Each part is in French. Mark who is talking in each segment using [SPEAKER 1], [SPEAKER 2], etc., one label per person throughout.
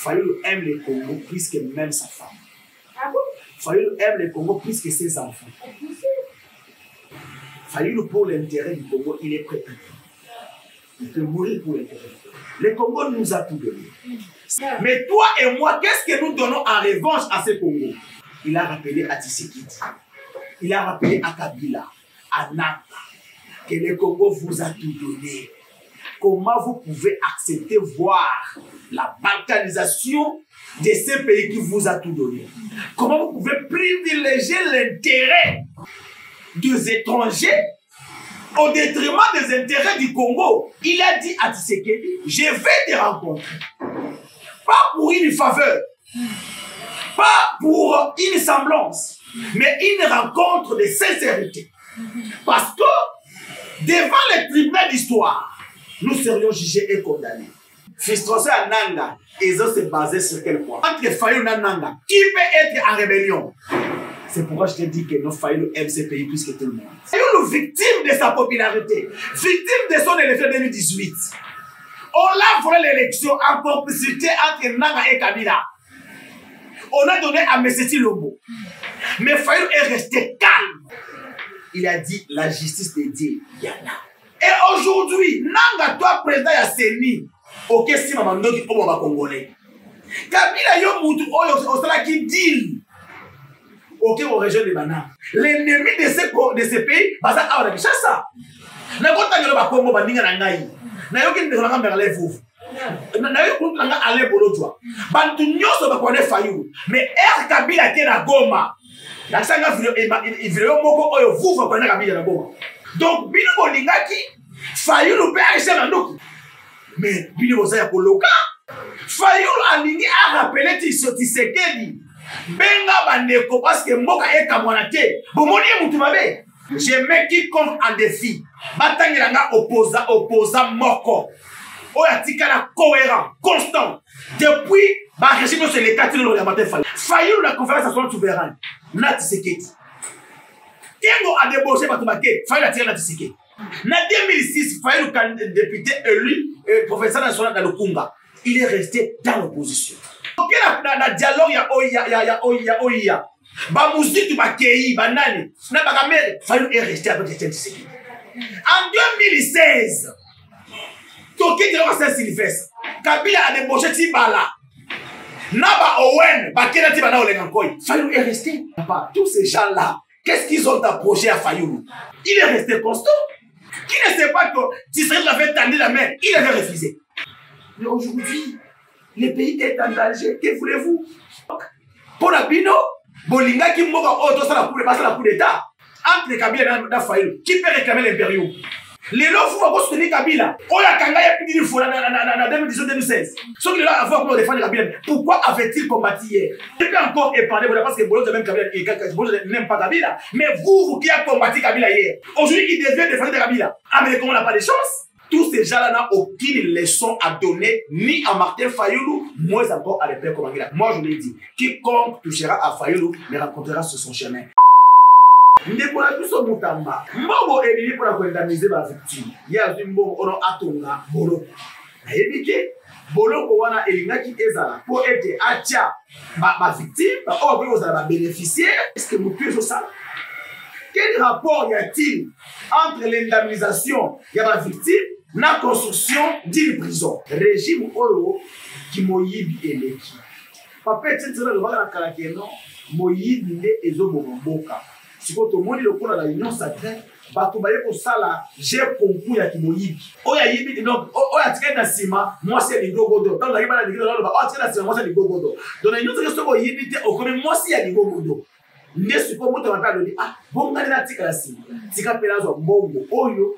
[SPEAKER 1] Fayulu aime le Congo plus que même sa femme.
[SPEAKER 2] Ah bon?
[SPEAKER 1] Fayulu aime le Congo plus que ses enfants. Fayulu, pour l'intérêt du Congo, il est prêt à tout. Il peut mourir pour l'intérêt du Congo. Le Congo nous a tout donné. Mais toi et moi, qu'est-ce que nous donnons en revanche à ce Congo? Il a rappelé à Tshisekedi, il a rappelé à Kabila, à Nanga, que le Congo vous a tout donné. Comment vous pouvez accepter voir la balkanisation de ces pays qui vous a tout donné? Comment vous pouvez privilégier l'intérêt des étrangers au détriment des intérêts du Congo? Il a dit à Tshisekedi, je vais te rencontrer. Pas pour une faveur, pas pour une semblance, mais une rencontre de sincérité. Parce que devant les tribunaux d'histoire, nous serions jugés et condamnés. Frustration à Nanga, ils ont se basé sur quel point? Entre Fayulu et Nanga, qui peut être en rébellion? C'est pourquoi je te dis que nos Fayulu aiment ce pays plus que tout le monde. Fayulu, victime de sa popularité, victime de son élection 2018. On l'a volé l'élection en complicité entre Nanga et Kabila. On a donné à Messeti Lobo. Mais Fayulu est resté calme. Il a dit la justice de Dieu, il y en a. Et aujourd'hui, Nanga, toi, président Yasseni, ok, si maman dit au moment congolais. Kabila yo mutu au sala qui dit, ok, au région de Bana. L'ennemi de ce pays, bah ça a la ça. Na kota ngelo ba Congo ba ninga na ngai. Na yo kinde kolanga mbela lefu. Na yo kuntu nga ale bolotwa. Bantu nyoso ba kone Fayulu. Mais Kabila ke na Goma. La sanga video moko oyo vuva kone Kabila na Goma. Donc bino bolingaki Fayulu pe aise na ndoki. Mais bino bozaya koloka. Fayulu alingi a rappeler Tshisekedi. Benga bandeko parce que mboka ekamwana te. Bomoni mutu mabe. Je mets quiconque en défi. Batangiranga opposant moko. Oya tikala cohérent, constant. Depuis, bah régime sur les 4 jours de la matin Fayulu. Fayulu la conférence nationale souveraine. Na Tshisekedi. Kengo a débauché Batumake. Fayulu a tiré na Tshisekedi. Na 2006, Fayulu député élu professeur national dans le Kunga. Il est resté dans l'opposition. Ok, la dialogue ya oya. Ba musique ba kei banani na ba kamere Fayulu est resté avec Tshisekedi. En 2016, Toki de la Saint-Sylvestre, Kabila a débauché Tibala. Naba Owen, Bakena Tibana Olengankoi. Fayulu est resté. Tous ces gens-là, qu'est-ce qu'ils ont approché à Fayulu? Il est resté constant. Qui ne sait pas que Tshisekedi avait tendu la main, il avait refusé. Mais aujourd'hui, le pays est en danger. Que voulez-vous? Pour la Bino, Bolinga qui mourra au dos la coup d'État. Entre Kabila et Fayulu, qui peut réclamer l'impérium? Les lois vous vont soutenir Kabila. Oya Kangaya plus d'une fois en 2016. Ceux qui l'ont avoir pour défendre Kabila. Pourquoi avait-il combattu hier? Je peux encore épargner parce que Bolo de même Kabila et Bolo n'aime pas Kabila. Mais vous qui avez combattu Kabila hier, aujourd'hui il devient défendre Kabila. Ah mais comment on n'a pas de chance? Tous ces gens-là n'ont aucune leçon à donner, ni à Martin Fayulu, moins encore à l'épée comme Kabila. Moi je l'ai dit, quiconque touchera à Fayulu me rencontrera sur son chemin. Ndekona biso mutamba mbobo ebili pour indemniser ba victime ya zimbo ono atonga bolo na yebike bolo ko wana elingaki ezala pour aider atia ba victime ba o ko za ba bénéficiaire. Est-ce que vous pouvez ça? Quel rapport y a-t-il entre l'indemnisation ya ba victime na construction d'une prison? Régime oyo ki moyibi eleki papa tsetela le bala kala keno moyibi nde ezo bomboka. Si vous avez le cours de la Union sacrée, vous avez sala j'ai concours ya kimoyibi. Oya yibi donc oya tika na sima moi c'est les gogodo. Tant la yibana de gogodo, oya tika na sima moi c'est les gogodo. Donc la Union sacrée soko yibi te okome moi c'est ya gogodo. Ne suppose moto mata lo di ah bon ngani na tika la sima. Tika pela zo mbongo oyo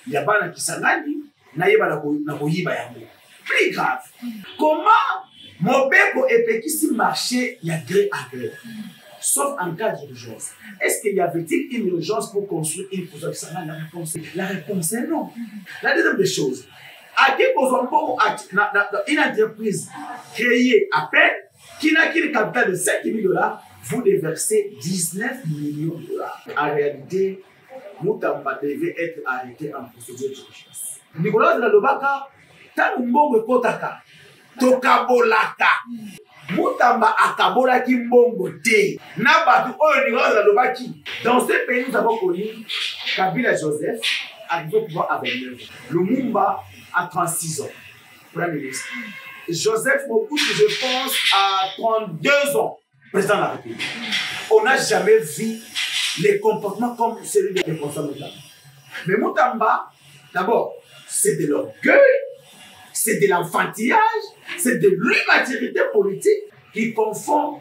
[SPEAKER 1] ya bana kisangani na yeba na koyiba yango. Plus grave. Comment Mobeko epekisi marché ya gré à gré. Sauf en cas d'urgence. Est-ce qu'il y avait-il une urgence pour construire une prison? La réponse est non. La deuxième des choses, à qui une entreprise créée à peine, qui n'a qu'un capital de 5 000 $, vous déversez 19 millions de $. En réalité, Moutamba devait être arrêté en procédure d'urgence. Nicolas de la Lobaka, tant que Mbongo Kotaka, tokabolaka. Moutamba akabolaki mbongo te. Na batu oyo ninga lobaki. Dans ce pays nous avons connu Kabila Joseph arrivé au pouvoir à 29 ans. Lumumba à 36 ans. Premier ministre. Joseph Mobutu, je pense, à 32 ans, président de la République. On n'a jamais vu les comportements comme celui de François Moutamba. Mais Moutamba, d'abord, c'est de l'orgueil, c'est de l'enfantillage, c'est de l'immaturité politique qui confond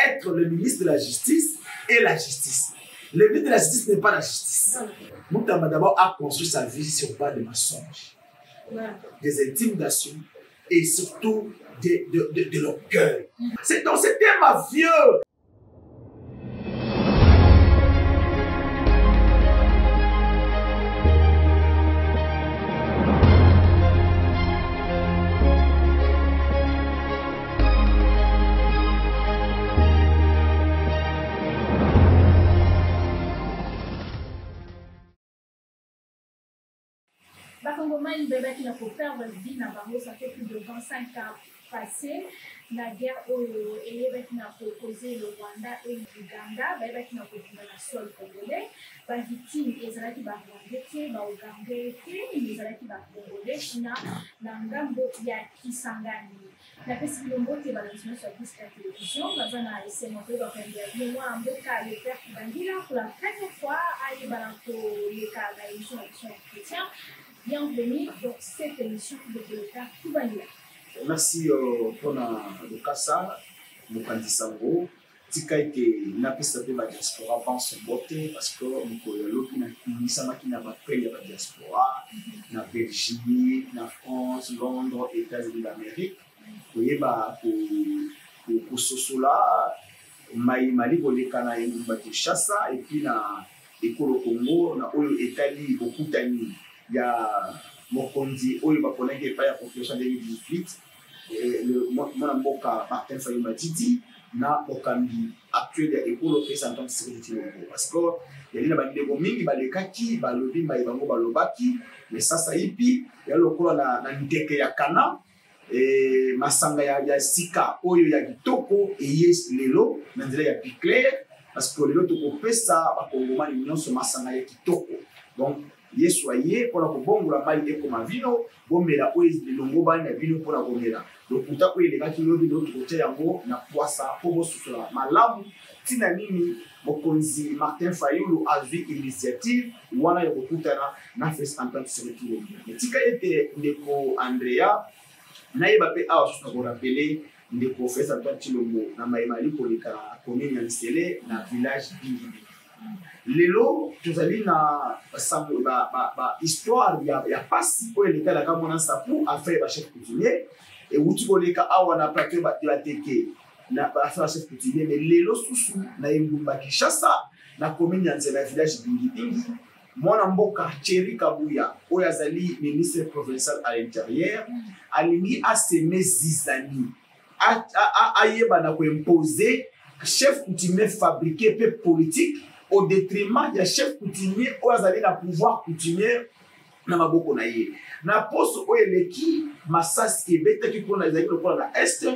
[SPEAKER 1] être le ministre de la Justice et la justice. Le ministre de la Justice n'est pas la justice. Moutamba, d'abord, a construit sa vie sur base de mensonges, des intimidations, et surtout de l'orgueil. C'est dans ce thème mafieux.
[SPEAKER 2] Bakongomani bébé qui n'a pas faire vie dans Bango, ça fait plus de 25 ans passé. La guerre et qui n'a pas causé le Rwanda et l'Ouganda, bébé qui n'a pas fait la sol congolais. Les victimes, ils allaient qui va Rwandais, Ougandais, ils allaient qui va Congolais, China, Nangambo, Yaki, Sangani. La possibilité de balancement sur la télévision, Bazana et ses motos dans le moi en boca le père Bandila pour la première fois à y balancer les cas de l'émission chrétienne. Bienvenue dans cette émission de l'État Koubanila.
[SPEAKER 3] Merci pour le Kassa, le Kandisango. Tika ete na pesa pe ba diaspora pense boté parce que nous l'autre na qui n'a pas payé la diaspora na Belgique, na France, Londres, États-Unis d'Amérique. Oye ba ko sosola mai mali ko lekana yimba Kinshasa et puis na ekolo Congo na oyo Italie beaucoup tani ya mokonzi oyo bakolenge pa ya population 2018 le mona mboka Martin Fayulu Titi na okambi actuel ya ekolo pesa en tant que sécurité parce que yali na bandeko mingi balekaki balobi mai bango balobaki mais sasa ipi ya lokola na ndeke ya kana masanga ya sika oyo ya kitoko yes lelo na nzela ya picler parce que lelo toko pesa bakongomani nyonso masanga ya kitoko donc Yesu aye pour la kobongola mali ekoma vino bomela oyo lelongo bana vino pour la komela donc puta oyo les gars qui lobi d'autre côté yango na poisa pour bosola malamu tina nini mokonzi Martin Fayulu a vu initiative wana ya kokutana na fes entente sur le tour mais tika ete ndeko Andrea na yeba pe a so ko rappeler ndeko fes entente Chilombo na maimali ko leka commune ya Nsele na village Bingili. Lelo tozali na histoire ya pasi oyo eleka la kamona sapu affaire ba chef coutumier et wuti koleka awa na plateau ba teke na affaire chef coutumier mais lelo susu na Ngumba Kinshasa na commune ya Nzela village Bingi mwana mboka Thierry Kabuya oyo azali ministre provincial à l'intérieur alingi aseme zizani ayeba na ko imposer chef coutumier fabriqué peu politique au détriment des chefs coutumiers ou azali na pouvoir coutumier na maboko na ye na poste o eleki masasi ebeta ki pona ezali lokola na est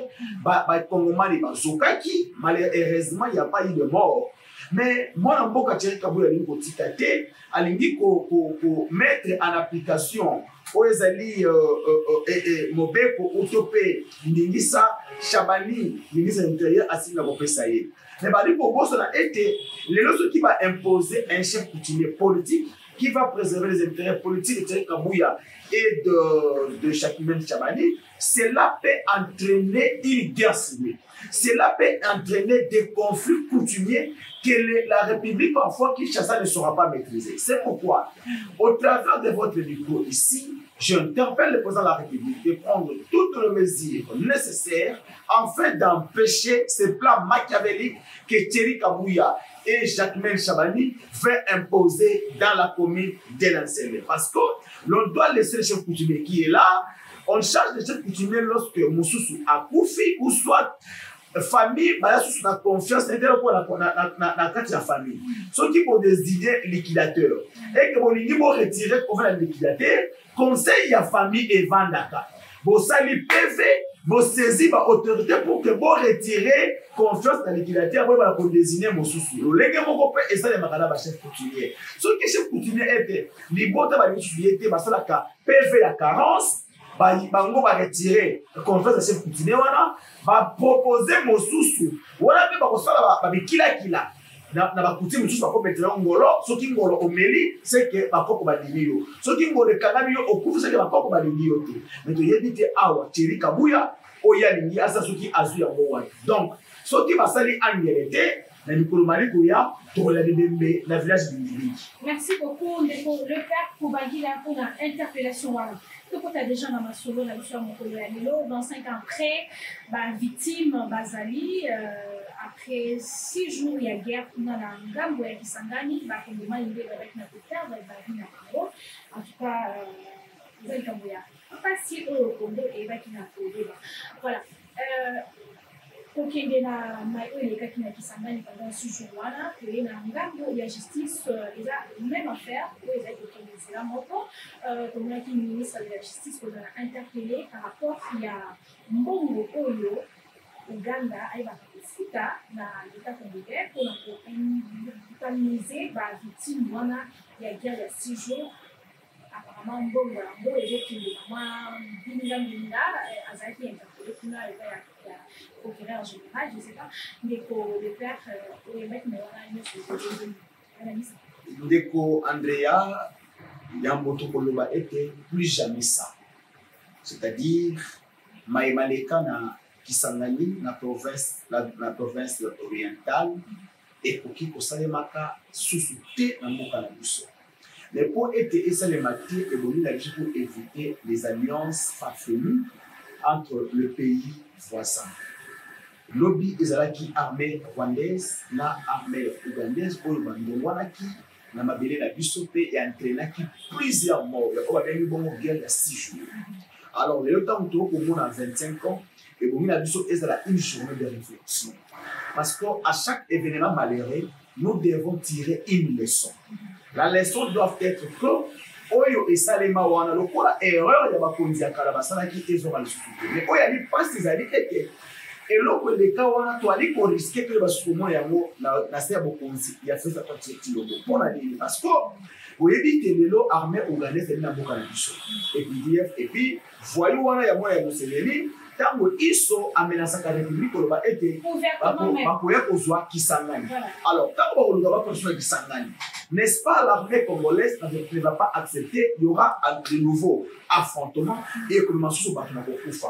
[SPEAKER 3] ba kongomani bazokaki malheureusement il y a pas eu de mort mais mwana mboka Thierry Kabuya alingi kotika te alingi ko mettre en application o ezali mobeko utope ndingisa Chabani ministre de l'Intérieur asinga kopesa ye. Mais pour bosso na été les autres qui va imposer un chef coutumier politique qui va préserver les intérêts politiques de Thierry Kabuya et de Chakimène Chabani, cela peut entraîner une guerre civile. Cela peut entraîner des conflits coutumiers que la République parfois Kinshasa ne sera pas maîtrisée. C'est pourquoi, au travers de votre micro ici, j'interpelle le président de la République de prendre toutes les mesures nécessaires afin d'empêcher ce plan machiavélique que Thierry Kabuya et Chakimène Chabani veulent imposer dans la commune de l'Ansele. Parce que l'on doit laisser le chef coutumier qui est là. On charge le chef coutumier lorsque Moussoussou a Koufi ou soit famille, bah, la confiance na carte de la famille. Ceux qui ont des idées liquidateurs et que vous retirer pour faire le liquidateur, conseil à famille et vendaka. Vous allez PV,
[SPEAKER 1] vous saisissez l'autorité pour que vous retirez confiance dans l'équilibre, vous désignez mon souci. Le légué, mon copain, et ça, les magasins, chef coutumier. Ce qui chef coutumier était, les bottes, les étaient, la PV à carence, bango va retirer confiance dans chef coutumier, va proposer mon souci. Voilà, mais va kila. Na bakuti mutusu bakopetela ngolo soki ngolo omeli c'est que bakoko badini yo soki ngolo ekangami yo okufu c'est que bakoko badini yo te mais toyebi te awa Thierry Kabuya oyo alingi asa soki azwi yango wana donc soki basali angele te na mikolo maliko ya tokola bembe na village de.
[SPEAKER 2] Merci beaucoup le père Koubagila pour l'interpellation wana. Tout tu as déjà dans ma solo la mission mon collègue dans 5 ans après victime Bazali après 6 jours il y a guerre dans la Ngambo ya Kisangani ba kondoma inde avec na terre ba na Congo en tout cas vous allez comme ya pas si au Congo et ba kina Congo voilà kokende na mai oyo kaki na Kisangani pendant 6 jours wana et na Ngambo ya justice ils a même affaire où ils a kokende c'est la moto comme la ministre de la justice qu'on a interpellé par rapport il y a mbongo oyo Uganda aiba kufuta na l'état congolais pour indemniser ba victime wana ya guerre ya 6 jours apparemment mbongo yango ezokende mama binga azaki interpellé kuna ya procureur général je sais pas mais pour le père oyo mec mais wana
[SPEAKER 3] Ndeko Andrea Yamboto Koloba était plus jamais ça. C'est-à-dire, Maïmaleka na Kisangani, na province orientale, et pour qui Kosalemaka sous-souté na Moka na Busso. Mais pour être Esalemati, et pour éviter les alliances farfelues entre le pays voisin. Lobby ezalaki armée rwandaise na armée ougandaise oyo bandongwanaki na mabele na biso mpe et entraînaki plusieurs morts ya oyo babengi bongo guerre ya 6 jours. Alors lelo ntango tokomona 25 ans ebongi na biso ezala une journée de réflexion parce que à chaque événement malheureux nous devons tirer une leçon. La leçon doit être que oyo esalema wana lokola erreur ya bakonzi ya kala basalaki ezonga lisusu te mais oyo ali mpasi ezali ete eloko eleka wana toali koriske toyeba basukomona yango na se ya bokonzi ya fesa tilongo mpona nini parce que oyebi te lelo armée ougandaise eli na mboka na biso epdf epuis voyu wana ya moya ya moseleli ntango iso amenasaka république koloba ete bakoya kozwa Kisangani. Alors ntango bakoluka bakonso na Kisangani, n'est-ce pas, l'armée congolaise ne va pas accepter, il y aura de nouveaux affrontements et que le manchou va kufa.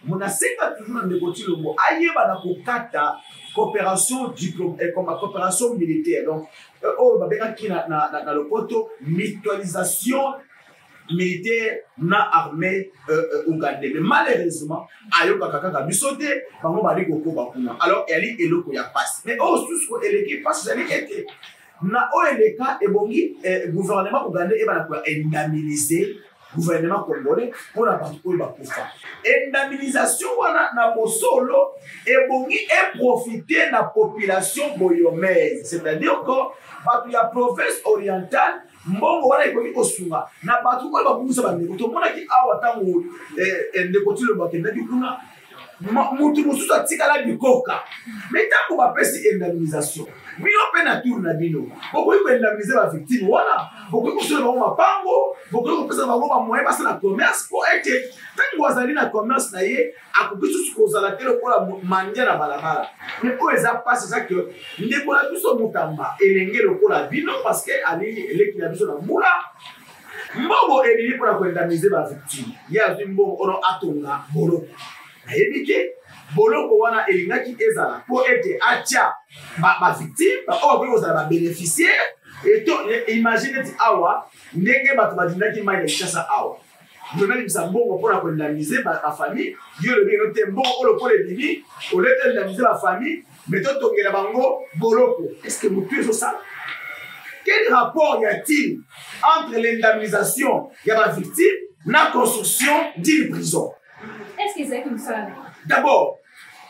[SPEAKER 3] Monasenga toujours dans le côté le mot ayeba na kokata coopération diplôme comme coopération militaire. Donc oh babeka ki na le poto mutualisation militaire na armée ougandaise. Mais malheureusement ayoka kaka bisote bango bali koko bakuna. Alors eli eloko ya passe. Mais oh sous eleki passe ali était na OLK ebongi gouvernement ougandais eba na ko indemniser gouvernement congolais pour la partie oyo bakufa. Indemnisation wana na bosolo ebongi et profiter na population boyomese, c'est-à-dire que bato ya province orientale mbongo wana ekoki kosunga na bato oyo babusa bandeko tomonaki awa ntango ndeko tilo bakendaki kuna mutu mosusu atikala bikoka mais ntango bapesi indemnisation bino mpe na tour na bino bokoki koindemnize bavictime wana bokoki kosola bango mapango bokoki kopesa bango bamoyen basala commerce po ete ntango azali na commerce na ye akoki susu kozala te lokola mandia na balabala mais oyo eza mpasi eza ke ndeko na biso motamba elenge lokola bino parce que alili eleki na biso na mbula mbongo elili mpona koindemnize bavictime ye azwi mbongo ono atonga boloko nayebi te boloko wana elingaki ezala po ete atia bavictime oyo akoki kozala babénéficiaire eto imagine ti awa ndenge bato badindaki mai na kinshasa awa nalibisa mbongo mpona koindemnize bafamille yo lobi eno te mbongo oyo lokola ebimi olete indemnize bafamille mais totongela bango boloko est-ce que motu ezosala? Quel rapport y a-t-il entre l'indemnisation ya bavictime na construction d'une prison?
[SPEAKER 2] Est-ce que c'est comme ça?
[SPEAKER 3] D'abord,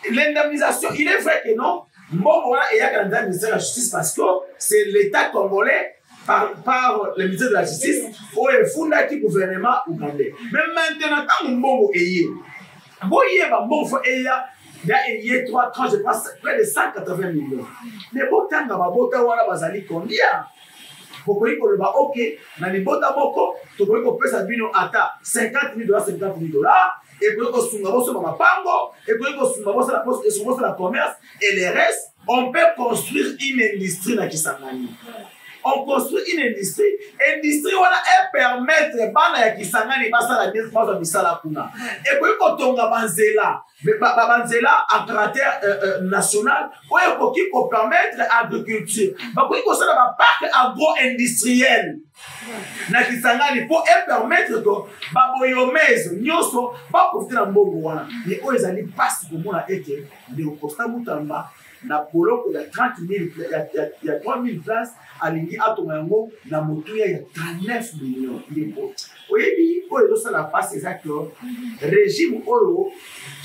[SPEAKER 3] l'indemnisation, il est vrai que non. Bon, voilà, il y a un ministère de la Justice parce que c'est l'État congolais par le ministère de la Justice pour le fondé qui gouvernement ougandais. Mais maintenant, quand Mbongo est
[SPEAKER 1] Boyeba, bon, il y a 3 tranches, je pense, près de 180 millions. Mais Botanga, Bota, Wala, Bazali, combien? Pourquoi il y a OK, dans les Bota Boko, tu peux que ça vient à 50 000 $, 50 000 $, et puis on se ma pango, et puis on se la commerce, et les restes, on peut construire une industrie dans Kisangani. On construit une industrie. Industrie, on a permettre bana ya Kisangani basala bien kwa misala kuna. Et puis quand on a banzela à caractère national, on peut permettre l'agriculture. Parce qu'on a un parc agro-industriel na Kisangani pour permettre que baboyomez nyoso pas profiter na mbongo wana. Mais on les a dit passe pour moi été de Costa Mutamba na poloko ya 30 000, il y a 3 000 places. Alingi atomango na motuya ya 39 millions lipo. Oyebi oyo ça la passe exactement régime oyo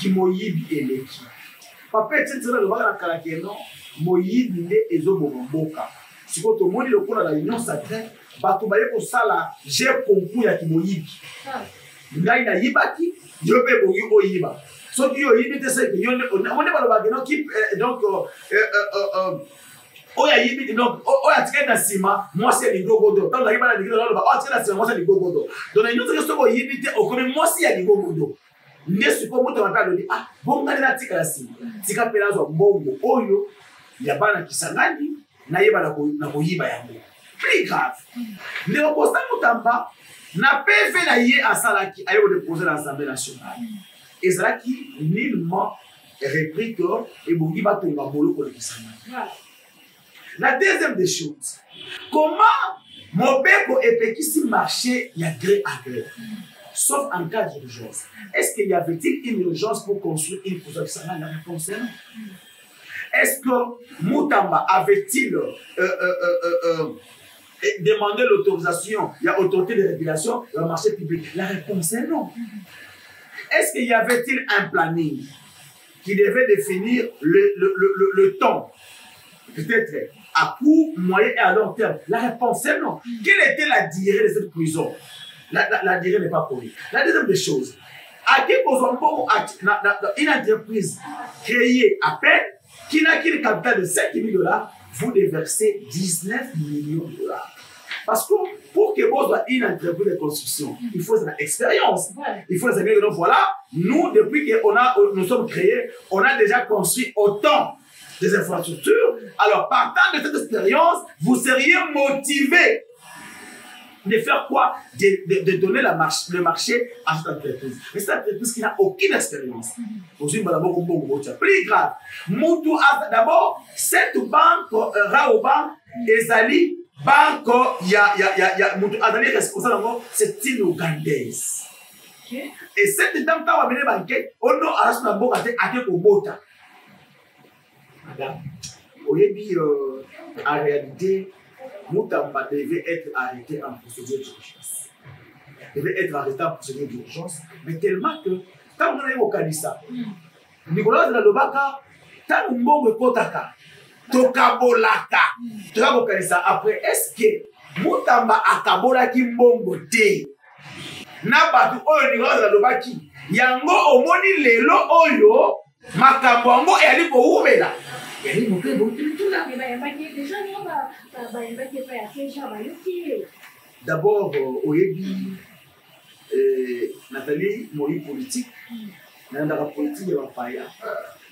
[SPEAKER 1] ki moyibi eleki. Papa tsetela le baka na kalakeno moyibi nde ezo bomboka. Siko to moni le kola la union sacrée bato baye ko sala je concours ya ki moyibi. Ngai na yibaki yo pe boyi oyiba. So ki yo yibi te se ki yo on ne ba lo bageno ki donc oya yibi donc oya tika na sima moi c'est ligogodo tant la yibana ligogodo oya tika na sima moi c'est ligogodo donc na nyuto kesto ko yibi te okomi moi c'est ligogodo ndesu ko moto mapalo di ah bonga na tika na sima tika pela zo mbongo oyo ya bana Kisangani na yeba na ko yiba yango plus grave le Costa Mutamba na PV na ye asalaki ayo déposer à l'Assemblée nationale ezalaki nullement repris que et bongi ba tonga bolo ko Kisangani. La deuxième des choses, comment mon père peut ici marcher il y a gré à gré, sauf en cas d'urgence. Est-ce qu'il y avait-il une urgence pour construire une position qui s'en a la réponse? Est-ce que Mutamba avait-il demandé l'autorisation? Il y a autorité de régulation dans le marché public. La réponse est non. Est-ce qu'il y avait-il un planning qui devait définir le temps? Peut-être à court, moyen et à long terme. La réponse est non. Quelle était la durée de cette prison? La durée n'est pas connue. La deuxième des choses, à qui une entreprise créée à peine, qui n'a qu'un capital de 5 000 $, vous déversez 19 millions $. Parce que pour que vous ayez une entreprise de construction, il faut de l'expérience. Il faut des amis. Donc voilà, nous, depuis que nous sommes créés, on a déjà construit autant des infrastructures. Alors, partant de cette expérience, vous seriez motivé de faire quoi? De donner le marché à cette entreprise. Mais cette entreprise qui n'a aucune expérience. Plus grave, d'abord, cette banque, Raobank, Ezali, banque, Azali responsable, c'est une Ougandaise. Et cette dame, quand on a mené banque, on a acheté la banque à Kobota. Oyebi, en réalité, Mutamba devait être arrêté en procédure d'urgence. Devait être arrêté en procédure d'urgence, mais tellement que, quand on a eu au Kanissa, Nicolas de la Lobaka, tant mbongo kotaka, tokabolaka, toka Kanissa. Après, est-ce que Mutamba akabola ki mbongo te? Na batu oyo Nicolas de la Lobaki, yango omoni lelo oyo, makambo yango eyali koumela. D'abord, Oyebi, Nathalie, Moïse politique, dans la politique de la Paya,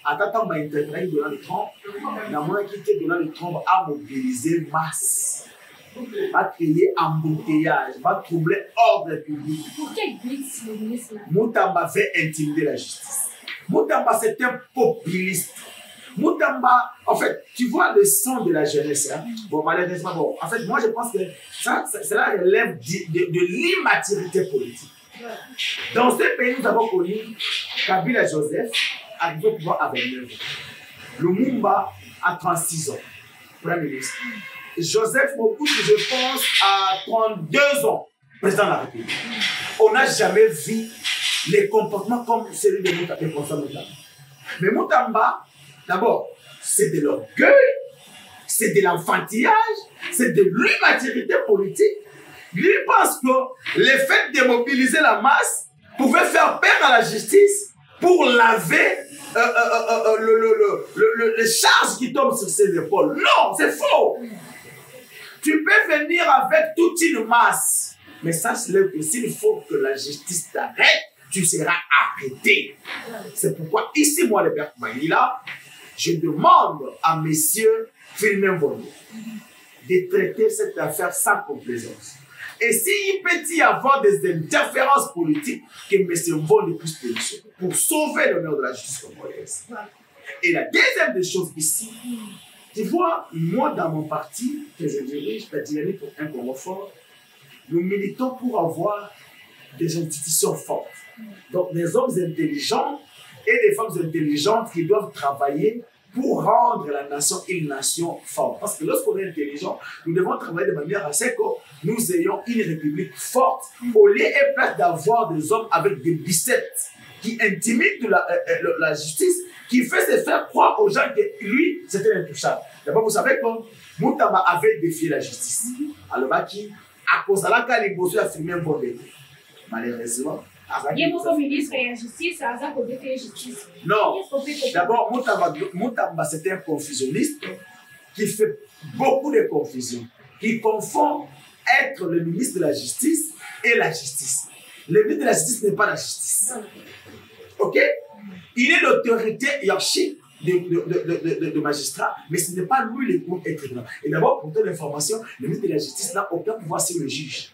[SPEAKER 1] à tant que interprété Donald Trump, n'a moins quitté Donald Trump à mobiliser masse, va créer embouteillage, va troubler ordre public.
[SPEAKER 2] Pour quel but le ministre là?
[SPEAKER 1] Mutamba veut intimider la justice. Mutamba, c'est un populiste. Mutamba, en fait, tu vois le son de la jeunesse. Hein? Bon, malheureusement, bon, en fait, moi je pense que cela relève de l'immaturité politique. Dans ce pays, nous avons connu Kabila Joseph, arrivé au pouvoir à 29 ans. Lumumba à 36 ans, Premier ministre. Joseph Mobutu, je pense, à 32 ans, président de la République. On n'a jamais vu les comportements comme celui de Mutamba. Mais Mutamba, d'abord, c'est de l'orgueil, c'est de l'enfantillage, c'est de l'immaturité politique. Lui pense que le fait de mobiliser la masse pouvait faire peur à la justice. pour laver les charges qui tombent sur ses épaules. Non, c'est faux. Tu peux venir avec toute une masse, mais sache-le que s'il faut que la justice t'arrête, tu seras arrêté. C'est pourquoi ici, moi, le père Manila, je demande à messieurs Philmen Bono de traiter cette affaire sans complaisance. Et s'il peut y avoir des interférences politiques, que M. Mbonde puisse démissionner pour sauver l'honneur de la justice congolaise. Et la deuxième des choses ici, tu vois, moi dans mon parti, que je dirige, la dynamique pour un Congo fort, nous militons pour avoir des institutions fortes. Donc des hommes intelligents et des femmes intelligentes qui doivent travailler pour rendre la nation une nation forte. Parce que lorsqu'on est intelligent, nous devons travailler de manière à ce que nous ayons une république forte, au lieu et place d'avoir des hommes avec des biceps qui intimident la justice, qui fait se faire croire aux gens que lui, c'était intouchable. D'abord, vous savez que Moutamba avait défié la justice. Alors, à cause de la calibre, il a filmé un bon bébé. Malheureusement,
[SPEAKER 2] il y a beaucoup de ministres et la justice, ça a défié la justice.
[SPEAKER 1] Non. D'abord, Moutamba, c'était un confusionniste qui fait beaucoup de confusion, qui confond être le ministre de la justice et la justice. Le ministre de la justice n'est pas la justice. Ok? Il est l'autorité hiérarchique de magistrat, mais ce n'est pas lui le pour être là. Et d'abord, pour toute l'information, le ministre de la justice n'a aucun pouvoir sur le juge.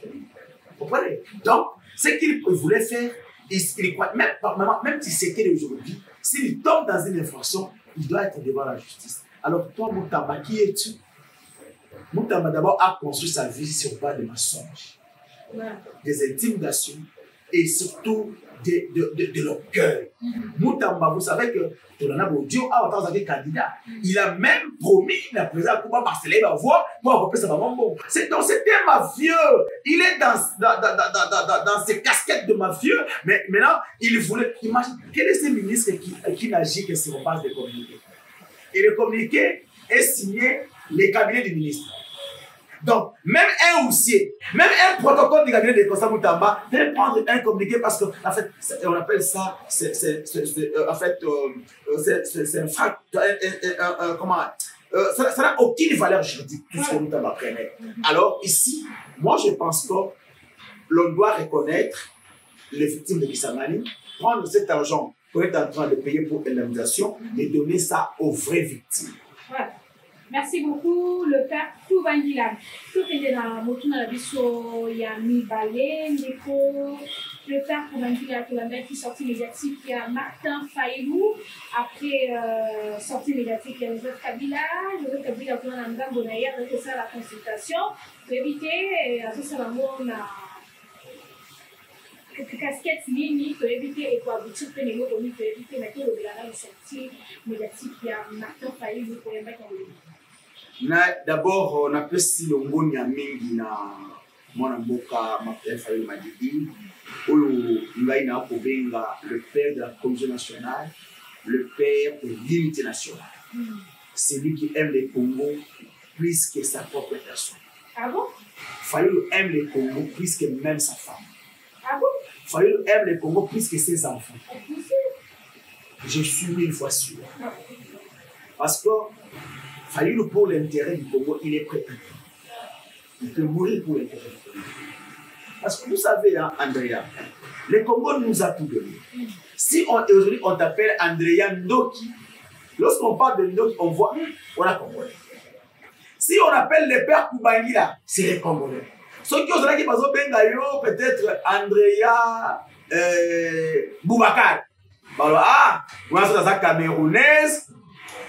[SPEAKER 1] Vous comprenez? Donc, ce qu'il voulait faire, il croit, même si c'était aujourd'hui, s'il tombe dans une infraction, il doit être devant la justice. Alors, toi, Moutamba, qui es-tu? Moutamba, d'abord, a construit sa vie sur base de mensonges, des intimidations et surtout de l'orgueil. Moutamba, vous savez que Tolana Bodio a autant été candidat. Il a même promis la présidente Kouba Marcelé va voir pour remplacer sa maman. Donc c'était mafieux. Il est dans ses casquettes de mafieux, mais maintenant il voulait. Imagine, quel est ce ministre qui n'agit que sur base de communiqués? Et le communiqué est signé les cabinets du ministre. Donc, même un huissier, même un protocole du cabinet de Constant Moutamba peut prendre un communiqué parce que, en fait, on appelle ça, ça n'a aucune valeur juridique, tout ce que Moutamba prenait. Alors, ici, moi, je pense que l'on doit reconnaître les victimes de Kisangani, prendre cet argent qu'on est en train de payer pour l'indemnisation et donner ça aux vraies victimes.
[SPEAKER 2] Ouais. Merci beaucoup, le père Kouvangila. Tout est dans la biso Yami Balé, le père Kouvangila, qui est sorti médiatique, il y a Martin Faïlou, après sortie médiatique, il y a Joseph Kabila, pour un grand avec ça la consultation, pour éviter, à ce moment, on a casquette ligne pour éviter et pour aboutir pour éviter maintenant le sortie médiatique, il y a Martin Faïlou pour un mec en ligne.
[SPEAKER 1] D'abord, on appelle si le ngoni ya mingi na mwana mboka Martin Faïlou Madidi, oyo ngai na kobenga le père de la communauté nationale, le père de l'unité nationale. C'est lui qui aime les Congo plus que sa propre personne.
[SPEAKER 2] Ah bon?
[SPEAKER 1] Faïlou aime les Congo plus que même sa femme.
[SPEAKER 2] Ah bon?
[SPEAKER 1] Faïlou aime les Congo plus que ses enfants. Je suis 1000 fois sûr. Parce que Faïlou, pour l'intérêt du Congo, il est prêt. Il peut mourir pour l'intérêt du Congo. Parce que vous savez, hein, Andrea, le Congo nous a tout donné. Si aujourd'hui on t'appelle Andrea Ndoki, lorsqu'on parle de Ndoki, on voit, on a Congolais. Si on appelle le père Koubangila, c'est les Congolais. Ceux qui ont dit peut-être Andrea Boubacar. Ah, on a ça camerounaise,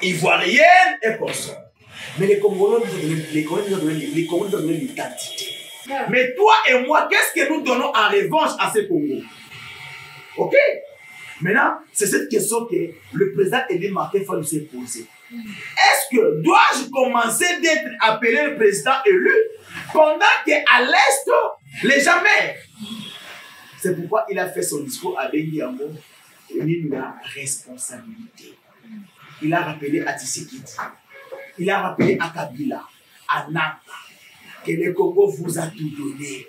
[SPEAKER 1] ivoirienne et consort. Mais les Congolais nous ont donné l'identité. Mais toi et moi, qu'est-ce que nous donnons en revanche à ces Congos? Ok? Maintenant, c'est cette question que le président Elie Martin Faïlou s'est posée. Est-ce que dois-je commencer d'être appelé le président élu pendant qu'à l'Est, les gens meurent? C'est pourquoi il a fait son discours à Bengiambo. Il a responsabilité. Il a rappelé à Tshisekedi. Il a rappelé à Kabila, à Napa, que le Congo vous a tout donné.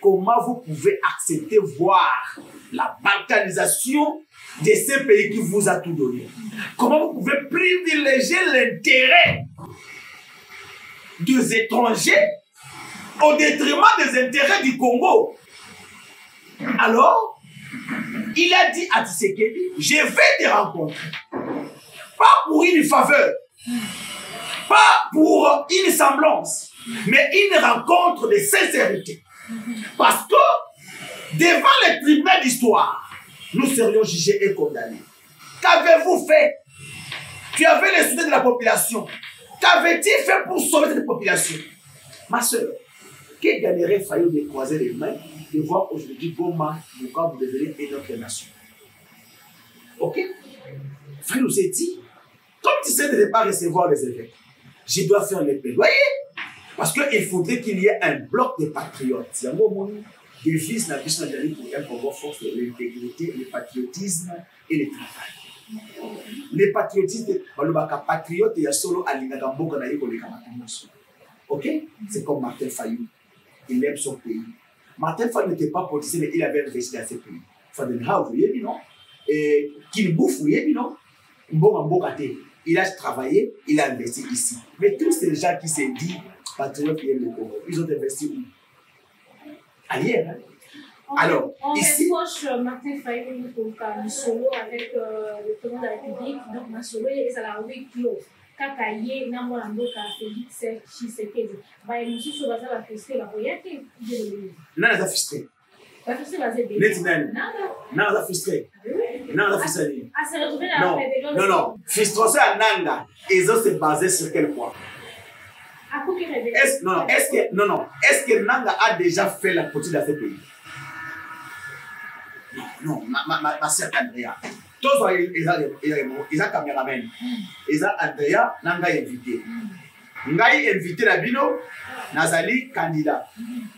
[SPEAKER 1] comment vous pouvez accepter voir la balkanisation de ces pays qui vous a tout donné? Comment vous pouvez privilégier l'intérêt des étrangers au détriment des intérêts du Congo? Alors, il a dit à Tshisekedi, je vais te rencontrer. Pas pour une faveur, pas pour une semblance, mais une rencontre de sincérité. Parce que, devant les tribunaux d'histoire, nous serions jugés et condamnés. Qu'avez-vous fait? Tu avais le soutien de la population. Qu'avait-il fait pour sauver cette population? Ma soeur, que gagnerait Fayou de croiser les mains, de voir aujourd'hui Goma, quand vous devenez une autre nation? Ok? Fayou s'est dit, comme tu sais de ne pas recevoir les évêques, je dois faire les plaidoyers. Parce qu'il faudrait qu'il y ait un bloc de patriotes. C'est un moment des fils n'a plus pour un Congo force l'intégrité, le patriotisme et le travail. Le patriotisme, le patriote, il y a solo à l'Inagamboka na yiko le Kamatamoso. Ok? C'est comme Martin Fayou. Il aime son pays. Martin Fayou n'était pas politicien, mais il avait investi dans ce pays. Fadenha, vous voyez, non? Et Kilbouf, vous voyez, non? Il a travaillé, il a investi ici. Mais tous ces gens qui s'est dit patriotes qui aiment le Congo, ils ont investi où? Ailleurs. Hein? Alors,
[SPEAKER 2] on
[SPEAKER 1] ici.
[SPEAKER 2] reproche Martin Fayou pour Solo avec le président de la République. Donc, Solo, il est à la rue close. Kakaye, Namolamboka, Félix Tshisekedi. Bah, il nous dit va la frustré, la voyage.
[SPEAKER 1] Non, elle a frustré.
[SPEAKER 2] La frustré, va être
[SPEAKER 1] non, elle a frustré. Non, elle a frustré.
[SPEAKER 2] Ah, c'est retrouvé dans la
[SPEAKER 1] non, non. Frustration à Nanga, ils ont se basé sur quel point? Est-ce que Nanga a déjà fait la politique dans ce pays? Non, ma sœur Andrea. Tous ils ont caméraman. Ils ont Andrea, Nanga invité. Ngai invité la Bino, Nazali candidat.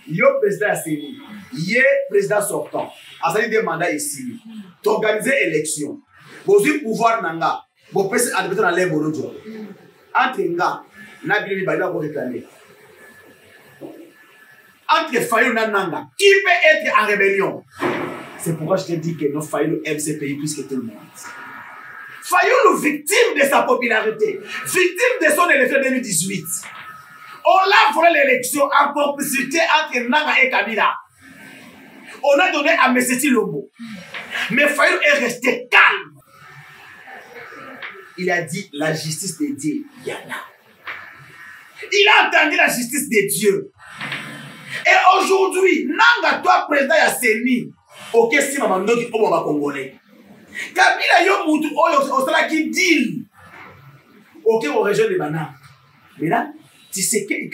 [SPEAKER 1] Yo président Asseni. Yé président sortant. Azali des mandats ici. T'organiser élection. Vous avez pouvoir Nanga. Vous pouvez admettre dans les monodio. Entre Nga, Nabili Bala pour réclamer. Entre Fayou et Nanga, qui peut être en rébellion? C'est pourquoi je te dis que nos Fayou aiment ce pays plus que tout le monde. Fayou, victime de sa popularité, victime de son élection 2018. On l'a volé l'élection en complicité entre Nanga et Kabila. On a donné à Messeti Lombo. Mais Fayou est resté calme. Il a dit la justice de Dieu, il y en a. Il a entendu la justice de Dieu. Et aujourd'hui, Nanga, toi, président Yasseni, ok, si maman nous dit, oh, Congolais. Kabila yo mutu, oh, on sera qui dit, ok, on région de Bana. Mais là, tu sais que, il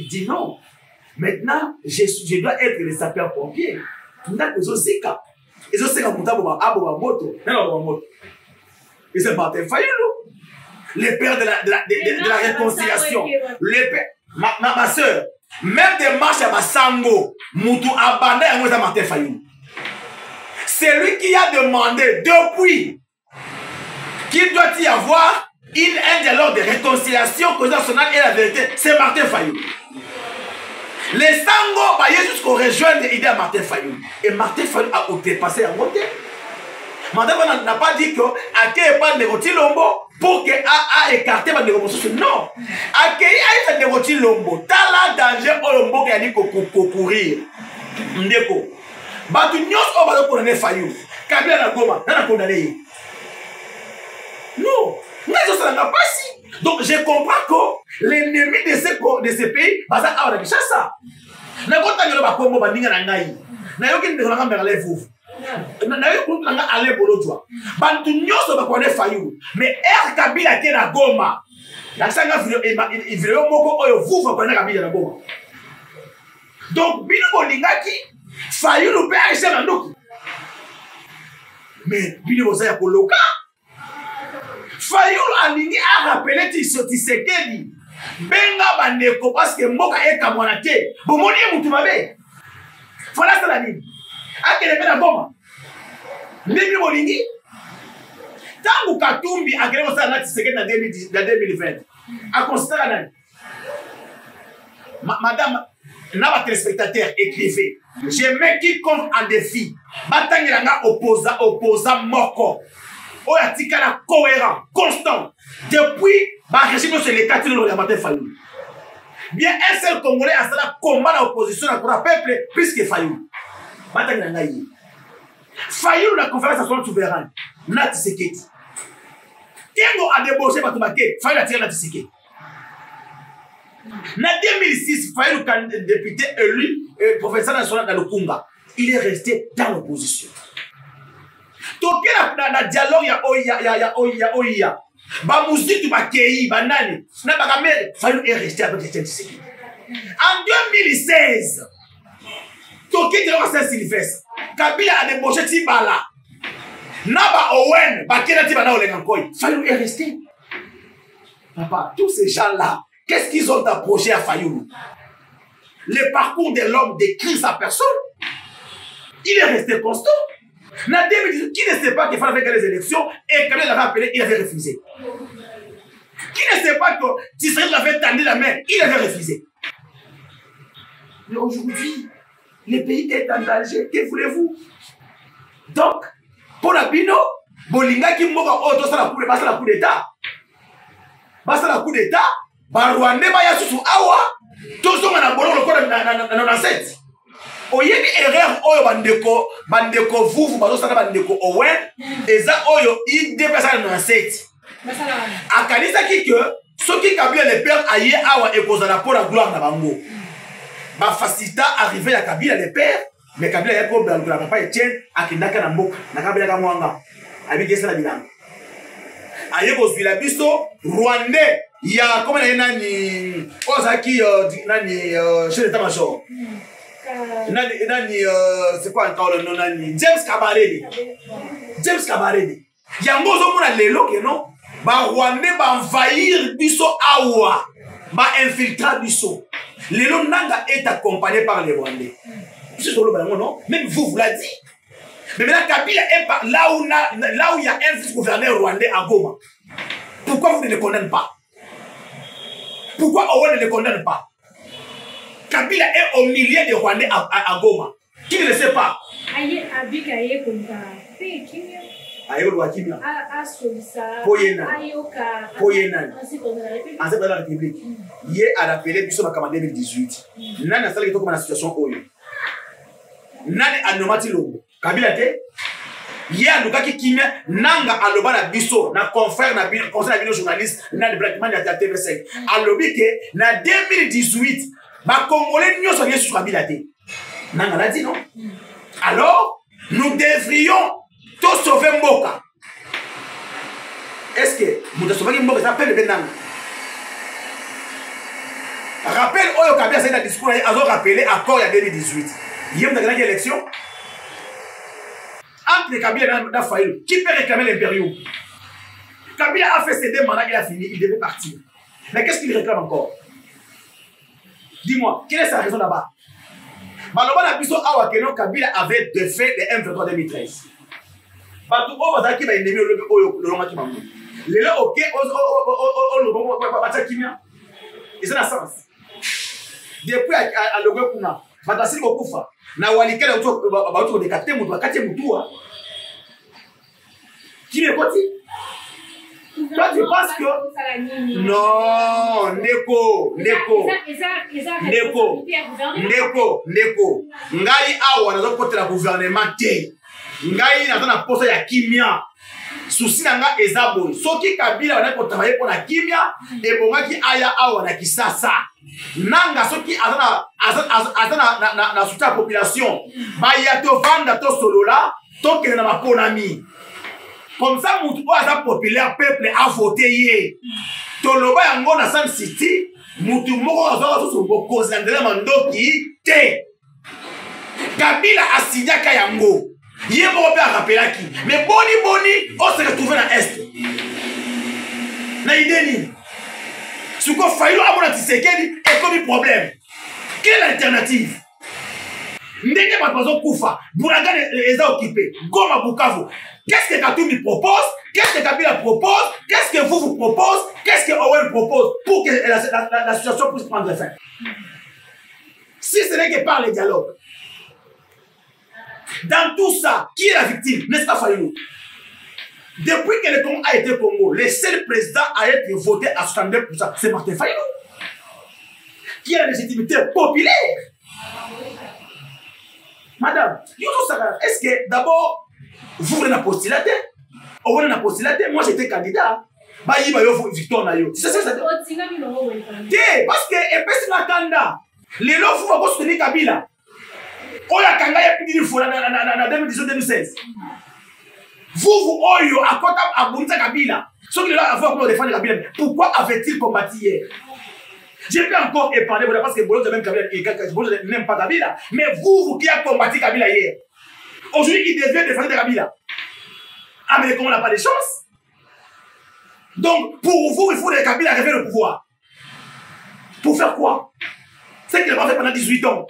[SPEAKER 1] dit non. Maintenant, je dois être le sapeur-pompier. Ils ont Zika. Ils ont Zika Moto. Et c'est Martin Fayou, le père de la réconciliation. Le père, ma soeur, même des marches à Massango, Moutou Abanda et moi, Martin Fayou. C'est lui qui a demandé depuis qu'il doit y avoir un dialogue de réconciliation nationale et la vérité. C'est Martin Fayou. Les Sango, bah, jusqu'au rejoindre l'idée à Martin Fayou. Et Martin Fayou a dépassé à côté. Martin Fayou n'a pas dit que Ake pas négocier Lombo pour que a écarté ma négociation. Non. Ake a négocié Lombo. T'as la danger au Lombo qui a dit courir. Ndeko. Batu nyos au balo condamné Fayou. Kabila na Goma, n'a condamné. Non. Mais ça n'a pas si. Donc je comprends que l'ennemi de ce pays, bah ça a la ça. Na kota ngelo ba Congo bandinga na ngai. Na yoki ndeko nga mbele fufu. Na yoki nga ale bolotwa. Bantu nyoso ba connaît Fayou. Mais Kabila qui na Goma. La sanga vidéo moko oyo fufu connaît Kabila na Goma. Donc bino bolingaki Fayou le père est dans nous. Mais bino bozaya koloka. Fayou alingi a rappelé Tshisekedi. Benga bandeko parce que mboka ekamwana te. Bomoni mutu mabe. Fala sala nini? Akele pena Goma. Ndimi bolingi. Tangu Katumbi akele ko sala Tshisekedi na 2020. A considérer nani? Madame N'a téléspectateur, écrivez. Je mets quiconque en défi. Batangiranga opposant moko. Oyatikala cohérent, constant. Depuis, régime sur les 4 jours de matin Fayoulou. Bien un seul Congolais a cela combat l'opposition pour le peuple plus que Fayoulou. Batangiranga yi. Fayoulou la conférence nationale souveraine. Nati Seketi. Tiengo a débauché Batubake. Fayoulou a tiré Nati Seketi. En 2006, Fayoulou, député élu, professeur national dans le Kunga, il est resté dans l'opposition. Toké na dialogue ya oya. Ba muzitu ba kei banani. Na ba kamere, Fayoulou est resté avec Etienne Tshisekedi. En 2016, Toké dialogue Saint-Sylvestre, Kabila a débauché Tibala. Na ba Owen, ba kena Tibala Olengankoi. Fayoulou est resté. Papa, tous ces gens-là, qu'est-ce qu'ils ont approché à Fayoulou? Le parcours de l'homme décrit sa personne. Il est resté constant. Qui ne sait pas qu'il fallait faire les élections et quand il avait appelé, il avait refusé. Qui ne sait pas que Tshisekedi avait tendu la main, il avait refusé. Mais aujourd'hui, le pays est en danger. Que voulez-vous? Donc, pour la Bino, Bolinga qui moka auto ça la coup d'État. Basta la coup d'État. Barwande baya susu awa tozonga na bololo ko na 7 oyeni erreur oyo bandeko vuvu bazosala bandeko owen eza oyo i dépasa na 7 akanisa ki que soki Kabila le père aye awa ekozala pour la gloire na bango ba facilita arrivé ya Kabila le père mais Kabila ya ko la papa Etienne akindaka na mboka na Kabila ka mwanga abikesa na bilanga aye kozwila biso Rwandais. Il y a comment il y a ni Ozaki nani chef d'état-major. Nani c'est quoi encore le nom nani James Kabarebe. James Kabarebe. Il y a ngozo mona lelo que non. Ba Rwandais ba envahir biso awa. Ba infiltrer biso. Lelo nanga est accompagné par les Rwandais. C'est sur le ballon non. Même vous l'avez dit. Mais maintenant Kabila est par là où il y a un vice-gouverneur rwandais à Goma. Pourquoi vous ne le condamnez pas? Pourquoi Owen ne le condamne pas? Kabila est au milieu des Rwandais à Goma. Qui ne le sait pas? Aïe, Abik, aïe, comme ça. Aïe, le Wakimia. Poyena. Poyena. Ancien de la République. Hier, à rappelé, puis on a commandé 2018. Nana a salé comme la situation Oyo. Nana a nommé Lobo. Kabila te. Hier, nous avons dit Nanga aloba na biso na confrère na bino conseil na bino journaliste na de blackman ya TV5 alobi ke na 2018 ba congolais nyoso bien sur Kabila te. Nanga l'a dit non? Alors nous devrions tout sauver Mboka. Est-ce que nous devons sauver Mboka? Ça appelle le Nanga. Rappel Oyo Kabila c'est un discours à rappeler accord en 2018. Hier nous avons gagné l'élection. Entre Kabila et Fayoulou, qui peut réclamer l'impérium? Kabila a fait ses 2 mandats, il a fini, il devait partir. Mais qu'est-ce qu'il réclame encore? Dis-moi, quelle est sa raison là-bas? Maloba na biso awa keno Kabila avait défait le M23 2013. Batou o bazaki ba ennemi olobi oyo lolonga ki mamu. Lelo ok o lobo ba kimia. Isa na sens. Depuis à logo kuna, batasi ko kufa. Na walikela bato de kate mutu akate mutua. Qui me côté? Toi tu penses que non, Neko. Ngai awa na côté la gouvernement te. Ngai na na posa ya kimia. Souci na nga ezabo. Soki Kabila wana ko travailler pour la kimia et bongaki aya awa na kisasa. Nanga soki azana na soutien la population. Ba ya to vanda to solola, to kene na maponami. Comme ça, mutu oaza populaire, peuple a voté yé. Toloba yango na San City, mutu moko aza so boko zandela mandoki te. Kabila asidiaka yango. Yé moko pe a rappelaki. Mais boni, on se retrouve na Est. Na idée. Ce qu'on faillit à mon Tshisekedi est comme un problème. Quelle alternative? Ndenge Bato Koufa, Bouragan est occupé. Goma Bukavu. Qu'est-ce que Katoumi propose? Qu'est-ce que Kabila propose? Qu'est-ce que vous propose? Qu'est-ce que Owen propose pour que la situation puisse prendre fin? Si ce n'est que par le dialogue. Dans tout ça, qui est la victime? N'est-ce pas Fayulu? Depuis que le Congo a été Congo, le seul président à être voté à 62%, c'est Martin Fayulu. Qui a la légitimité populaire. Madame, est-ce que d'abord, vous venez postuler? Vous venez postuler? Moi j'étais candidat. Bah, il va y avoir victoire. C'est ça. Parce que, et puis, c'est la candidat. Les lois, vous allez soutenir Kabila. On a Kangaya plus d'une fois en 2018-2016. Vous, à côté à Bounta Kabila. Ceux qui sont là pour défendre Kabila, pourquoi avait-il combattu hier? J'ai pu encore épargner parce que Bolo même Kabila, n'aime pas Kabila. Mais vous qui avez combattu Kabila hier, aujourd'hui, il devait défendre Kabila. Ah, mais comment on n'a pas de chance? Donc, pour vous, il faut que Kabila arrive au pouvoir. Pour faire quoi? C'est qu'il n'a pas fait pendant 18 ans.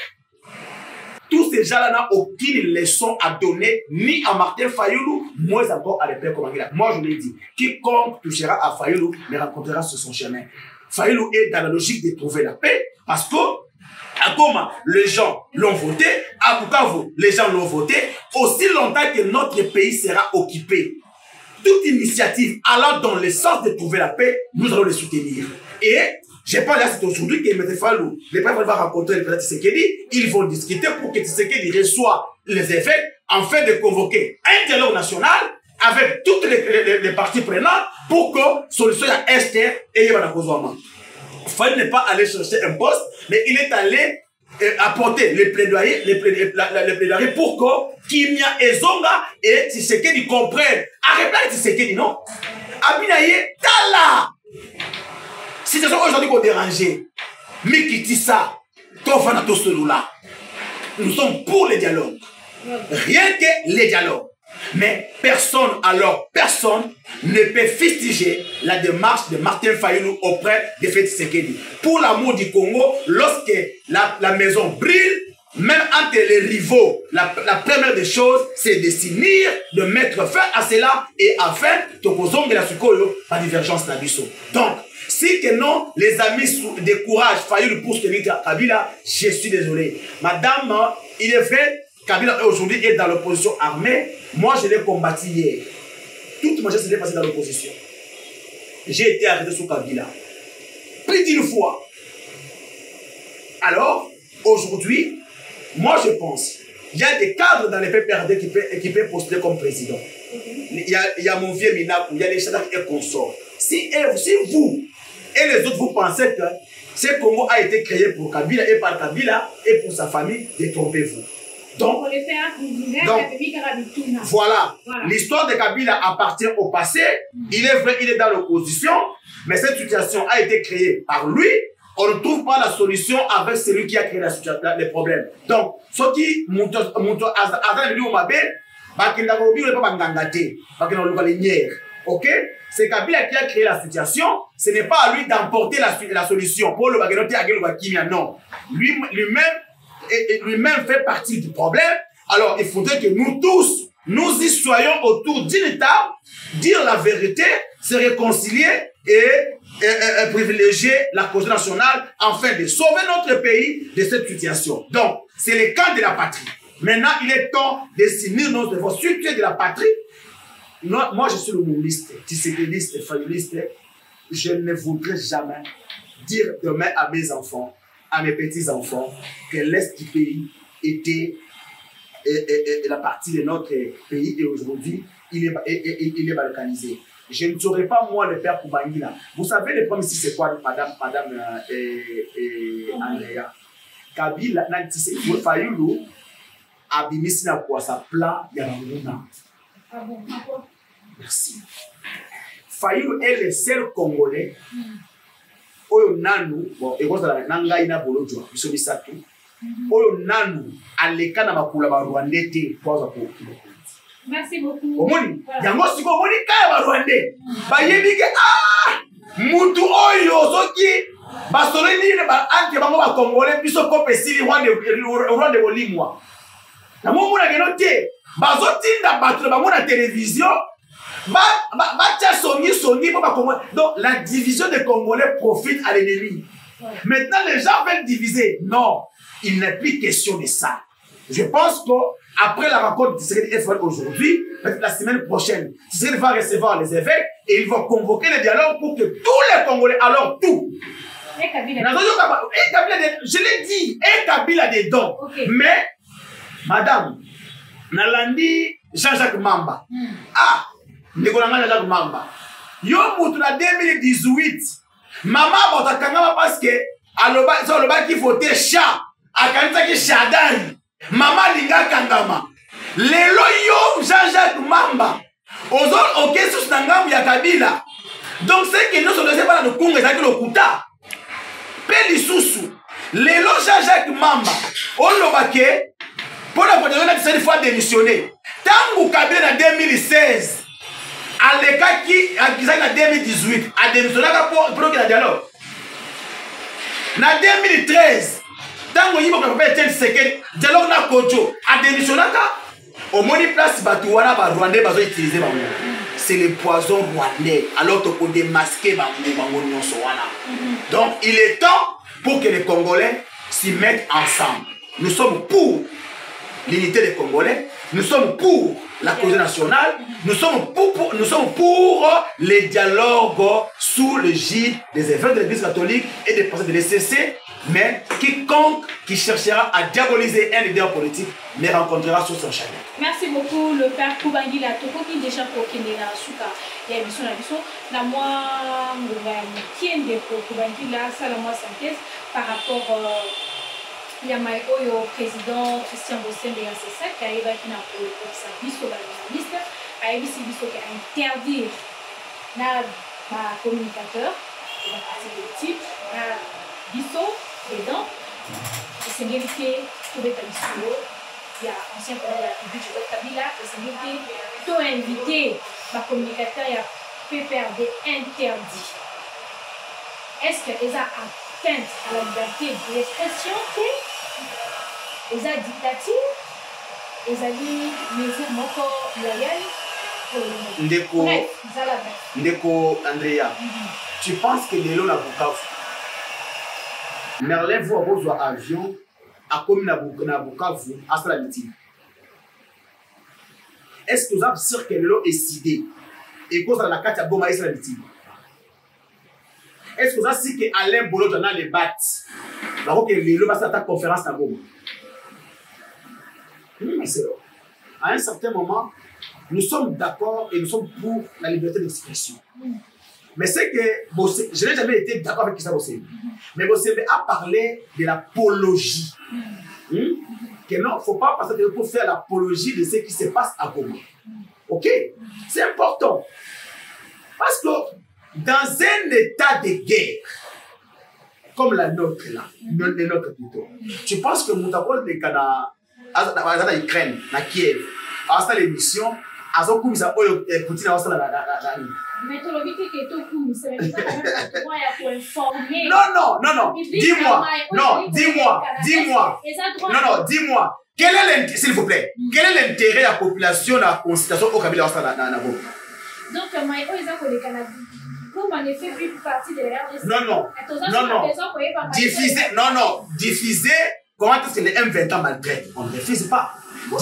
[SPEAKER 1] Tous ces gens-là n'ont aucune leçon à donner, ni à Martin Fayulu, moins encore à l'épée comme Angela. Moi, je l'ai dit, quiconque touchera à Fayulu le rencontrera sur son chemin. Fayulu est dans la logique de trouver la paix, parce que, à Goma, les gens l'ont voté, à Bukavu, les gens l'ont voté, aussi longtemps que notre pays sera occupé. Toute initiative allant dans le sens de trouver la paix, nous allons les soutenir. Et je parle là, c'est aujourd'hui que M. Fayulu, les présidents vont rencontrer le président Tshisekedi, ils vont discuter pour que Tshisekedi reçoive les effets afin de convoquer un dialogue national avec toutes les parties prenantes pour que solution à Est et Yébanakouazouama. Fayulu n'est pas allé chercher un poste, mais il est allé apporter les plaidoyers, pour que Kimia Ezonga et Tshisekedi comprennent. Arrêtez Tshisekedi, non? Abinaye, Tala! Si c'est aujourd'hui qu'on dérange, mais qui dit ça, nous sommes pour les dialogues. Rien que les dialogues. Mais personne ne peut fustiger la démarche de Martin Fayulu auprès de Félix Tshisekedi. Pour l'amour du Congo, lorsque la maison brille, même entre les rivaux, la première des choses, c'est de s'unir, de mettre fin à cela et afin de la sukoyo par divergence d'Abisso. Donc, si que non, les amis découragent Fayulu pour soutenir Kabila, je suis désolé. Madame, il est vrai, Kabila aujourd'hui est dans l'opposition armée. Moi, je l'ai combattu hier. Toute ma jeunesse s'est passée dans l'opposition. J'ai été arrêté sous Kabila. Plus d'une fois. Alors, aujourd'hui, moi je pense, il y a des cadres dans les PPRD qui peuvent postuler comme président. Il y a mon vieux Minakou, il y a les Chadak et consorts. Si vous et les autres, vous pensez que ce Congo a été créé pour Kabila et par Kabila et pour sa famille, détrompez-vous. Donc, voilà. L'histoire de Kabila appartient au passé. Il est vrai, il est dans l'opposition, mais cette situation a été créée par lui. On ne trouve pas la solution avec celui qui a créé les problèmes. Donc, ceux qui ok? C'est Kabila qui a créé la situation. Ce n'est pas à lui d'emporter la solution. Pour le baganote non. Lui-même fait partie du problème. Alors, il faudrait que nous tous, nous y soyons autour d'une table, dire la vérité, se réconcilier et privilégier la cause nationale afin de sauver notre pays de cette situation. Donc, c'est le camp de la patrie. Maintenant, il est temps de s'unir nos devoirs, surtout de la patrie. Moi, je suis le mouliste, tisséquéliste, fayuliste. Je ne voudrais jamais dire demain à mes enfants, à mes petits-enfants, que l'Est du pays était la partie de notre pays et aujourd'hui, il est balkanisé. Je ne saurais pas, moi, le père Koubangila. Vous savez, le premier, c'est quoi, madame Andrea? Kabila, Fayulu, Abimisi na kwa sa plan, Yamamuna. Merci. Fayulu est le seul Congolais. Oyo nanu, bon, et voilà, nanga ina bolojwa, bisomisa tout. Oyo nanu, aleka na makula ba Rwandais te, poza po.
[SPEAKER 2] Merci beaucoup.
[SPEAKER 1] Omoni, yango siko omoni kaya ba Rwandais. Ba yebike mutu oyo soki ba soleni ne ba anke bango ba Congolais biso ko pesili Rwanda bolimwa. Na mona geno te, ba zotinda batu bango na télévision. Donc la division des Congolais profite à l'ennemi. Maintenant les gens veulent diviser. Non. il n'est plus question de ça. Je pense qu'après la rencontre du Tshisekedi FL aujourd'hui, la semaine prochaine, Tshisekedi va recevoir les évêques et il va convoquer le dialogue pour que tous les Congolais, alors tout, je l'ai dit, et Kabila des dons. Okay. Mais, madame, Nalandi Jean-Jacques Mamba. Ah, Négolanga Jean-Jacques Mamba. Yo Moutouna 2018, maman Botakangama parce que, aloba qui faut te chat, à Kanita qui chadari, maman Linga Kangama. Lelo yo Jean-Jacques Mamba. Ozol ok sous Nangam ya Kabila. Donc c'est que nous sommes pas dans le Congo, c'est le Kuta. Peli Soussou, Lelo Jean-Jacques Mamba, on l'a baqué pour la première fois démissionné. Tango Kabila en 2016, à l'écart qui a en 2018, a démissionné pour le dialogue. En 2013, Tango Yibo Kabila a été dialogue na Kojo, a démissionné au moni place Batouana, Rwandais, va utiliser. C'est le poison rwandais. Alors tu peux démasquer Bango Sowana. Donc il est temps pour que les Congolais s'y mettent ensemble. Nous sommes pour l'unité des Congolais. Nous sommes pour la cause nationale. Nous sommes pour les dialogues sous le gîte des évêques de l'Église catholique et des présidents de l'ECC. Mais quiconque qui cherchera à diaboliser un leader politique me rencontrera sur son chemin.
[SPEAKER 2] Merci beaucoup, le père Koubangila. Toko qui déjà pour Kenera Souka. Il y a une mission la moi, qui est de Koubangila, ça la moi synthèse par rapport il y a au président Christian Bossembe et ACC qui arrive à pour sa vie sur la journaliste, a interdit na communicateur, de type, biso dedans, c'est bien que tout est il y a ancien président de la République Joseph Kabila, et c'est bien que tout invité, ma communicateur, il y a PPRD interdit. Est-ce qu'ils ont atteinte à la liberté de l'expression? Ils ont dictature? Ils ont dit mesures encore loyales pour le
[SPEAKER 1] Ndeko Andrea, tu penses que les lots na Bukavu Merlin vous avez besoin avion à comme na Bukavu à Straliti. Est-ce que vous avez sûr que l'eau est sidé et cause à la carte à Goma et Straliti? Est-ce que vous avez sûr que Alain Bolo dans les battes alors que l'eau va s'attaquer conférence à Goma? À un certain moment, nous sommes d'accord et nous sommes pour la liberté d'expression. Mais c'est que je n'ai jamais été d'accord avec ça Bossembe. Mais Bossembe a parlé de l'apologie. Que non, il ne faut pas passer pour faire l'apologie de ce qui se passe à Goma. Ok? C'est important. Parce que dans un état de guerre, comme la nôtre là, le nôtre plutôt, tu penses que Moutakol de Kana, à Ukraine, à Kiev, à l'émission, à son coup, ça Poutine a la.
[SPEAKER 2] Mais tu l'as dit que tout coup, c'est pour informer.
[SPEAKER 1] Non. Dis-moi. Quel est l'intérêt, s'il vous plaît, quel est l'intérêt de la population dans la constitution au Kabila dans la Goma?
[SPEAKER 2] Donc, Maïko, ils ont collé Canada. Comme en effet, plus partie de la RDC.
[SPEAKER 1] Non. Diffuser. Comment est-ce que les M20 maltraitent? On ne diffuse pas. Non.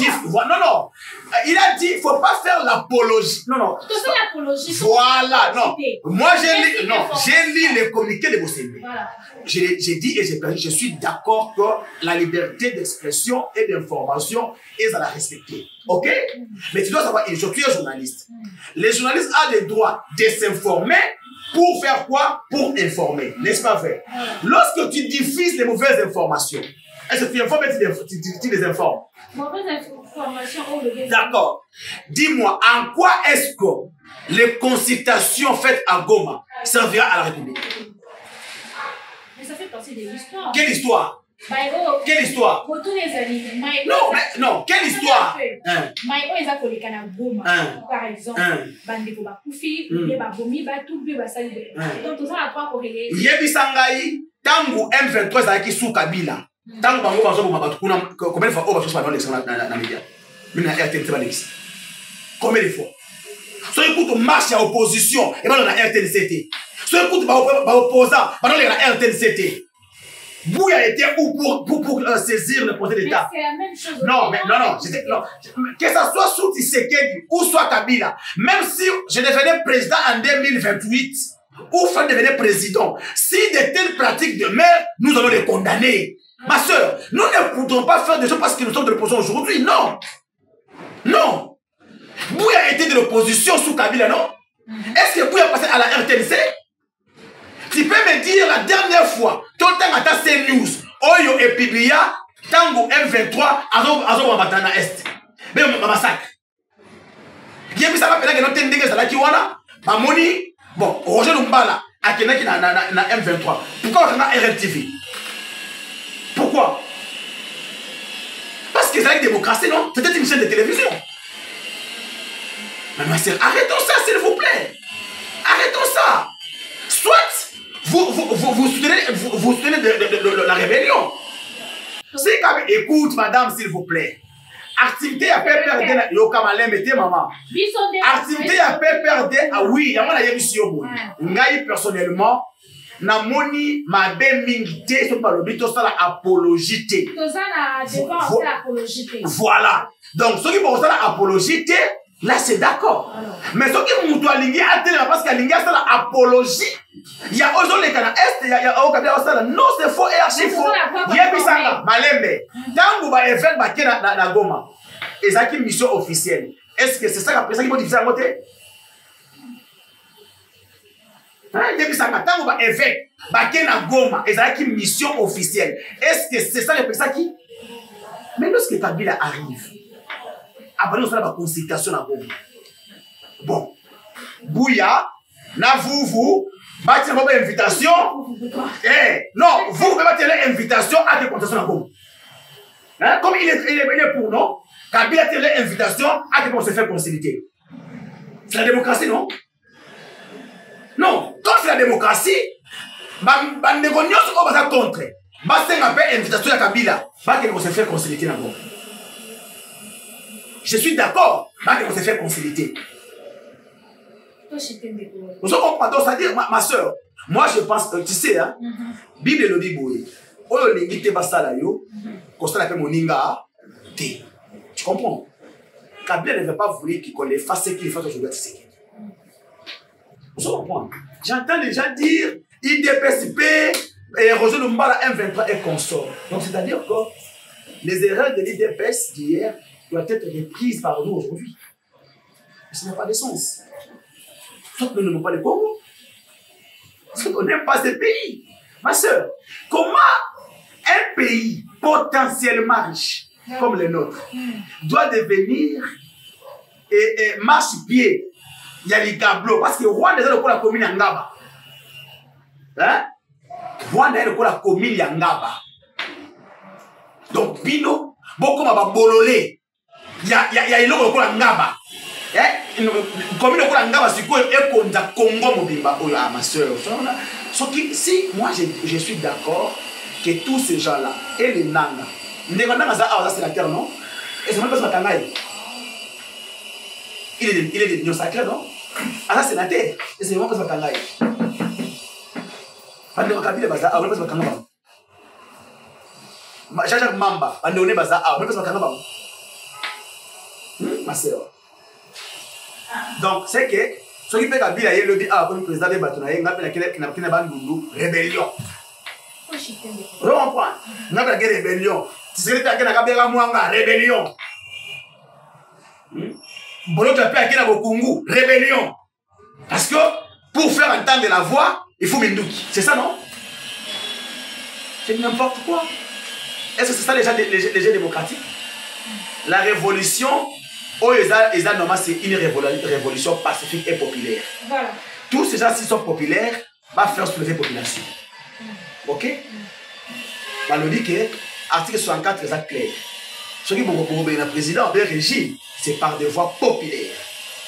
[SPEAKER 1] Il a dit, il ne faut pas faire l'apologie. Non.
[SPEAKER 2] Tu fais l'apologie.
[SPEAKER 1] Voilà, non. Moi, j'ai lu les communiqués de Bossembe. Voilà. J'ai dit et j'ai perdu, je suis d'accord que la liberté d'expression et d'information est à la respecter. Ok? Mais tu dois savoir, tu es journaliste. Les journalistes ont le droit de s'informer pour faire quoi? Pour informer. N'est-ce pas vrai? Lorsque tu diffuses les mauvaises informations, est-ce que tu informes et tu les informes?
[SPEAKER 2] Mauvaise information,
[SPEAKER 1] d'accord. Dis-moi, en quoi est-ce que les consultations faites à Goma servira à la République?
[SPEAKER 2] Mais ça fait partie de l'histoire.
[SPEAKER 1] Quelle histoire? Quelle histoire? Non, quelle histoire?
[SPEAKER 2] Maïko eza koleka na Goma, par exemple, bandeko bakufi, ye babomi batu pe basali. Donc tout ça a trois corrélés.
[SPEAKER 1] Yebisangai tangu M23 zaki sous Kabila. Tangu bango bazo boma batu kuna combien de fois on va chose pendant l'examen na média. Mine na RTNC ba l'ex. Combien de fois? So écoute marche à opposition et ba na RTNC. So écoute ba opposant, ba na RTNC. Bouya était où pour saisir le projet d'État?
[SPEAKER 2] C'est la même chose.
[SPEAKER 1] Non, mais non. Que ça soit sous Tshisekedi ou soit Kabila, même si je devenais président en 2028, ou Fan devenait président, si de telles pratiques demeurent, nous allons les condamner. Ma soeur, nous ne pouvons pas faire des choses parce que nous sommes de l'opposition aujourd'hui. Non. Non. Bouya était de l'opposition sous Kabila, non? Est-ce que Bouya passé à la RTNC? Tu peux me dire la dernière fois, tout le temps à ta CNews, Oyo et Piblia, Tango M23, Azo Wamatana Est. Mais on massacre. Il y a ça va faire que notre ndenge ça là qui wana, Mamoni, bon, Roger Lumbala, à Kenaki na M23. Pourquoi on a RTV? Pourquoi? Parce que c'est la démocratie, non? C'était une chaîne de télévision. Mais ma sœur, arrêtons ça, s'il vous plaît. Arrêtons ça. Soit vous soutenez la rébellion. Si écoute, madame, s'il vous plaît. Activité à perdre yo kamalem était maman. Activité à perdre ah oui, y'a moi émission boy. Ngai personnellement na moni ma be mingité so pas le bito ça la apologité. Voilà. Donc ceux qui vont ça la apologité, là c'est d'accord. Mais ceux qui m'ont aligné à télé parce qu'à l'ingé ça la apologie. Il y a aujourd'hui les canards est, il y a au Kabila ça non c'est faux et archi faux. Yebisanga malembe. Tangu ba event ba kena na Goma. Et ça qui mission officielle. Est-ce que c'est ça après ça qui vont diffuser à côté? Hein, Yebisanga tangu ba event ba kena Goma et ça qui mission officielle. Est-ce que c'est ça après ça qui? Mais lorsque Kabila arrive, après nous avons la consultation à Goma. Bon, Bouya, na vous bâtir votre invitation. Eh, non, vous pouvez bâtir l'invitation à des consultations à Goma. Hein? Comme il est pour, non? Kabila a l'invitation à des se faire concilier. C'est la démocratie, non? Non, quand c'est la démocratie, les négociations sont contre. C'est une invitation à Kabila, pour se faire concilier. Je suis d'accord, pour se faire concilier. Vous comprenez? Donc, c'est-à-dire, ma soeur, moi je pense, tu sais, hein, Bible le dit, Oyo Lingi te basala yo, Costa la Moninga, tu comprends? Kabila ne veut pas vouloir qu'on les fasse ce qu'il fasse aujourd'hui à Tshisekedi. Vous comprenez? J'entends les gens dire IDPSP et Roger Lumbala M23 et consort. Donc, c'est-à-dire que les erreurs de l'IDPS d'hier doivent être reprises par nous aujourd'hui. Ça n'a pas de sens. Sauf que nous n'aimons pas le Congo. Parce qu'on n'aime pas ce pays. Ma soeur, comment un pays potentiellement riche comme le nôtre doit devenir marche-pied? Il y a les tableaux. Parce que Rwanda est la commune Yangaba. Hein? Rwanda est la commune Yangaba. Donc, Bino, beaucoup de bololé. Il y a le Ngaba. Comme le Ngaba, c'est quoi? Et Congo Mobimba. Oh, ma soeur. Si moi je suis d'accord que tous ces gens-là et les Nanga, c'est la terre, non? Et c'est même pas ce matin. Il est de l'union sacrée, non? Ah, c'est la terre. Et c'est même pas ce matin. Pendant Kabila baza, on ne peut pas se faire. Jacques Mamba, on est baza, on ne peut pas se faire. Ma soeur. Donc, c'est que ce qui fait que Kabila est le président de Batonaye, on appelle la rébellion. Vous comprenez? On appelle la rébellion. Si c'est la rébellion. Bolo tu appelles la Bokungu, rébellion. Parce que pour faire entendre la voix, il faut Menduki. C'est ça, non? C'est n'importe quoi. Est-ce que c'est ça les gens démocratiques? La révolution, c'est une révolution pacifique et populaire. Voilà. Tous ces gens, s'ils sont populaires, vont faire soulever la population. Ok? On nous dit que l'article 64 est clair. Ce qui est le président, le régime, c'est par des voies populaires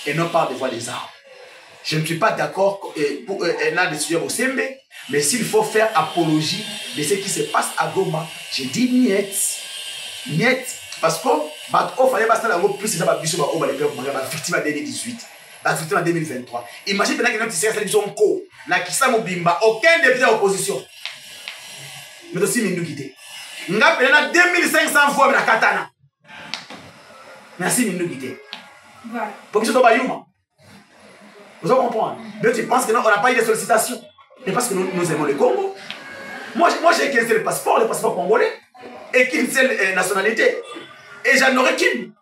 [SPEAKER 1] et non par des voies des armes. Je ne suis pas d'accord pour un décision au Sembe, mais s'il faut faire apologie de ce qui se passe à Goma, je dis niet. Niet. Parce que il fallait passer la plus c'est ça va biso ba la victime en 2018, la victime en 2023. Imagine pendant que notre série sont co, na kisa mobimba, aucun député d'opposition. Mais aussi, nous quitter. Nous avons 2500 fois la katana. Merci, nous quitter.
[SPEAKER 2] Voilà.
[SPEAKER 1] Pour que ce soit Yuma. Vous allez comprendre. Mais tu penses que on n'a pas eu de sollicitations. Mais parce que nous aimons le Congo. Moi j'ai qu'un seul passeport, le passeport congolais. Et qu'une seule nationalité. Et j'en aurais qu'une.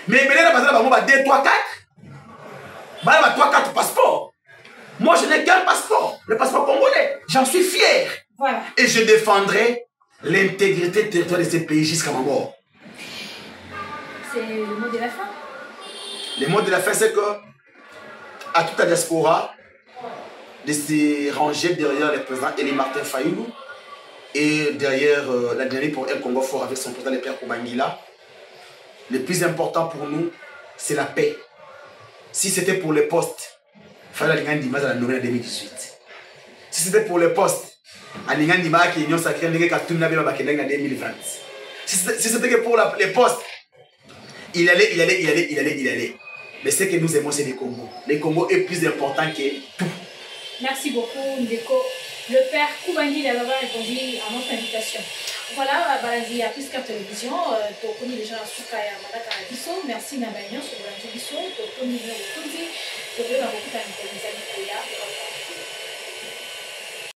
[SPEAKER 1] Mais maintenant, par exemple, 2, 3, 4. Bah, 3, 4 passeports. Moi, je n'ai qu'un passeport. Le passeport congolais. J'en suis fier.
[SPEAKER 2] Voilà.
[SPEAKER 1] Et je défendrai l'intégrité territoriale de ce pays jusqu'à ma mort.
[SPEAKER 2] C'est le mot de la fin.
[SPEAKER 1] Le mot de la fin, c'est que à toute la diaspora, de se ranger derrière le président Elie Martin Fayoulou et derrière la dynamique pour un Congo fort avec son président le Pierre Koubangila. Le plus important pour nous, c'est la paix. Si c'était pour les postes, il fallait aller en la nouvelle en 2018. Si c'était pour les postes, aller en Dima qui est union sacrée, il y a 2020. Si c'était que pour les postes, il allait. Mais ce que nous aimons, c'est les Congo. Les Congo est plus important que tout.
[SPEAKER 2] Merci beaucoup, Ndeko. Le père Koubangila d'avoir répondu à notre invitation. Voilà, Baladi à Plus Carte Télévision. Tu connais déjà Soukaya Madaka Biso. Merci Nabanyo sur la télévision. Tu connais le Kondi. Tu connais la beaucoup de